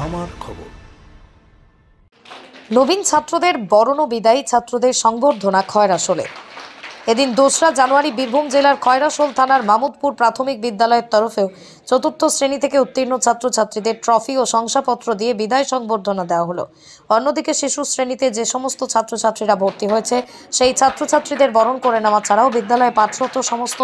আমার খবর। নবীন ছাত্রদের বরণ ও বিদায়ী ছাত্রদের সংবর্ধনা খয়রাশোলে। এদিন 2রা জানুয়ারি বীরভূম জেলার খয়রাশোল থানার মামুদপুর প্রাথমিক বিদ্যালয়ের তরফেও চতুর্থ শ্রেণী থেকে উত্তীর্ণ ছাত্রছাত্রীদের ট্রফি ও শংসাপত্র দিয়ে বিদায় সংবর্ধনা দেওয়া হলো। অন্যদিকে শিশু শ্রেণীতে যে সমস্ত ছাত্রছাত্রীরা ভর্তি হয়েছে সেই ছাত্রছাত্রীদের বরণ করে নেওয়া ছাড়াও বিদ্যালয়ে পাঠরত সমস্ত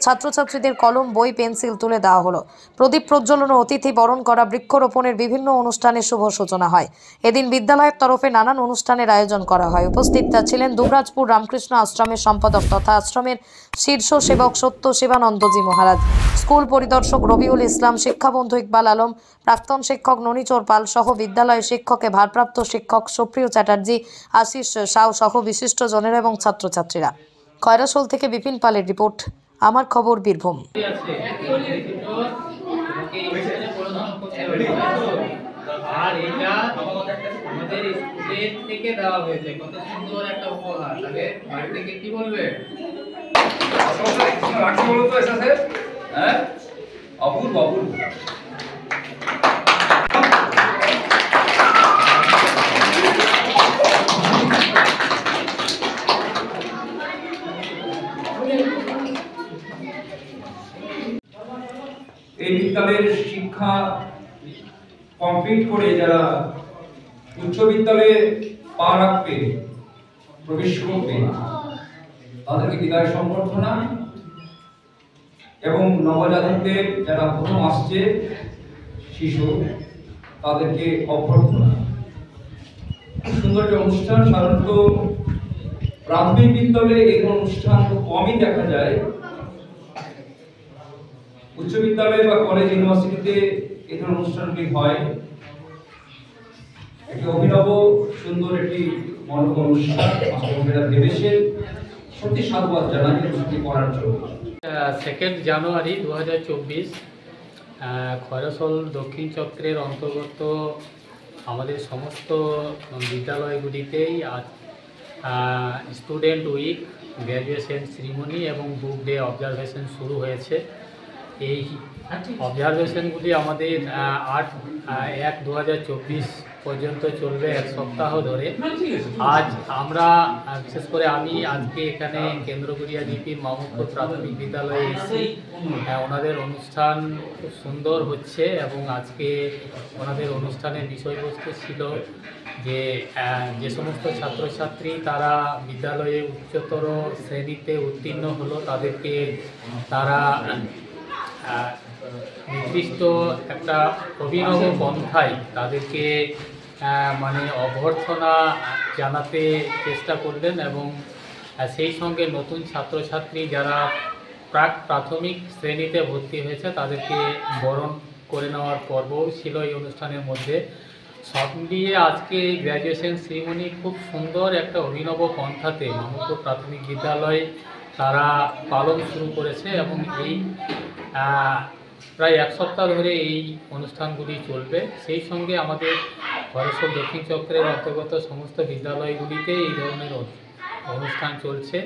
ছাত্রছাত্রীদের কলম, বই, পেন্সিল তুলে দেওয়া হলো। প্রদীপ প্রজ্বলন ও অতিথি বরণ করা, বৃক্ষরোপণের বিভিন্ন অনুষ্ঠানের শুভ সূচনা হয়। এদিন বিদ্যালয়ের তরফে নানান অনুষ্ঠানের আয়োজন করা হয়। উপস্থিত ছিলেন দুবরাজপুর রামকৃষ্ণ আশ্রমের সম্পাদক তথা আশ্রমের শীর্ষ সেবক সত্য শিবানন্দজি মহারাজ, স্কুল পরিদর্শক রবিউল ইসলাম, শিক্ষাবন্ধু ইকবাল আলম, প্রাক্তন শিক্ষক ননীচোর পাল সহ বিদ্যালয়ের শিক্ষকে ভারপ্রাপ্ত শিক্ষক সুপ্রিয় চ্যাটার্জি, আশিস সাউ সহ বিশিষ্টজনেরা এবং ছাত্রছাত্রীরা। খয়রাশোল থেকে বিপিন পালের রিপোর্ট, আমার খবর বীরভূম। আর এটা আমাদের স্কুলের থেকে দেওয়া হয়েছে, কত সুন্দর একটা উপহার। তাহলে বাড়ি থেকে কি বলবে? অপূর্ব অপূর্ব। এই বিদ্যালয়ের শিক্ষা কমপ্লিট করে যারা উচ্চ বিদ্যালয়ে পা রাখবে, প্রবেশ করবে, তাদেরকে বিদায় সংবর্ধনা এবং নবজাতকদের যারা প্রথম আসছে শিশু, তাদেরকে অভ্যর্থনা। সুন্দর একটা অনুষ্ঠান। সাধারণত প্রাথমিক বিদ্যালয়ে এই অনুষ্ঠান খুব কমই দেখা যায়। উচ্চ বিদ্যালয় বা কলেজ, ইউনিভার্সিটিতে এই ধরনের অনুষ্ঠানটি হয়। একটি অভিনব সুন্দর একটি মনোরম অনুষ্ঠান যারা ভেবেছেন, সত্যি সাধুবাদ জানাই অনুষ্ঠানটি করার জন্য। 2 জানুয়ারি 2024 খয়রাশোল দক্ষিণ চক্রের অন্তর্গত আমাদের সমস্ত বিদ্যালয়গুলিতেই স্টুডেন্ট উইক, গ্র্যাজুয়েশন সেরিমনি এবং বুক ডে অবজারভেশন শুরু হয়েছে। এই অবজারভেশনগুলি আমাদের 8/1/2024 পর্যন্ত চলবে, 1 সপ্তাহ ধরে। আজ আমরা বিশেষ করে আমি আজকে এখানে কেন্দ্রগুড়িয়া জিপির মামুদপুর প্রাথমিক বিদ্যালয়ে এসেছি। ওনাদের অনুষ্ঠান খুব সুন্দর হচ্ছে এবং আজকে ওনাদের অনুষ্ঠানের বিষয়বস্তু ছিল যে সমস্ত ছাত্রছাত্রী তারা বিদ্যালয়ে উচ্চতর শ্রেণীতে উত্তীর্ণ হলো, তাদেরকে তারা নির্দিষ্ট একটা অভিনব পন্থায় তাদেরকে অভ্যর্থনা জানাতে চেষ্টা করলেন এবং সেই সঙ্গে নতুন ছাত্রছাত্রী যারা প্রাথমিক শ্রেণীতে ভর্তি হয়েছে তাদেরকে বরণ করে নেওয়ার পর্বও ছিল এই অনুষ্ঠানের মধ্যে। সব মিলিয়ে আজকে গ্র্যাজুয়েশন সেরিমনি খুব সুন্দর একটা অভিনব পন্থাতে মামুদপুর প্রাথমিক বিদ্যালয় তারা পালন শুরু করেছে এবং এই প্রায় 1 সপ্তাহ ধরে এই অনুষ্ঠানগুলি চলবে। সেই সঙ্গে আমাদের খয়রাশোল দক্ষিণ চক্রের অন্তর্গত সমস্ত বিদ্যালয়গুলিতে এই ধরনের অনুষ্ঠান চলছে।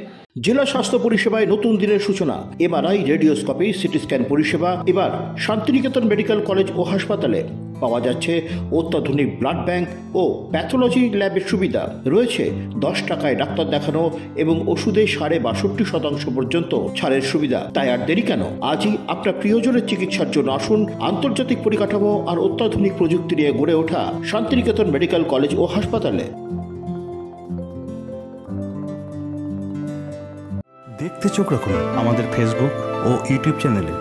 জেলা স্বাস্থ্য পরিষেবায় নতুন দিনের সূচনা। এমআরআই, রেডিওস্কোপি, সিটি স্ক্যান পরিষেবা এবার শান্তিনিকেতন মেডিকেল কলেজ ও হাসপাতালে পাওয়া যাচ্ছে। অত্যাধুনিক ব্লাড ব্যাংক ও প্যাথোলজি ল্যাবের সুবিধা রয়েছে। 10 টাকায় ডাক্তার দেখানো এবং ওষুধে 62% পর্যন্ত ছাড়ের সুবিধা। তাই আর দেরি কেন? আজই আপনার প্রিয়জনের চিকিৎসার জন্য আসুন আন্তর্জাতিক পরিকাঠামো আর অত্যাধুনিক প্রযুক্তি নিয়ে গড়ে ওঠা শান্তিনিকেতন মেডিকেল কলেজ ও হাসপাতালে। দেখতে চোখ রাখুন আমাদের ফেসবুক ও ইউটিউব চ্যানেলে।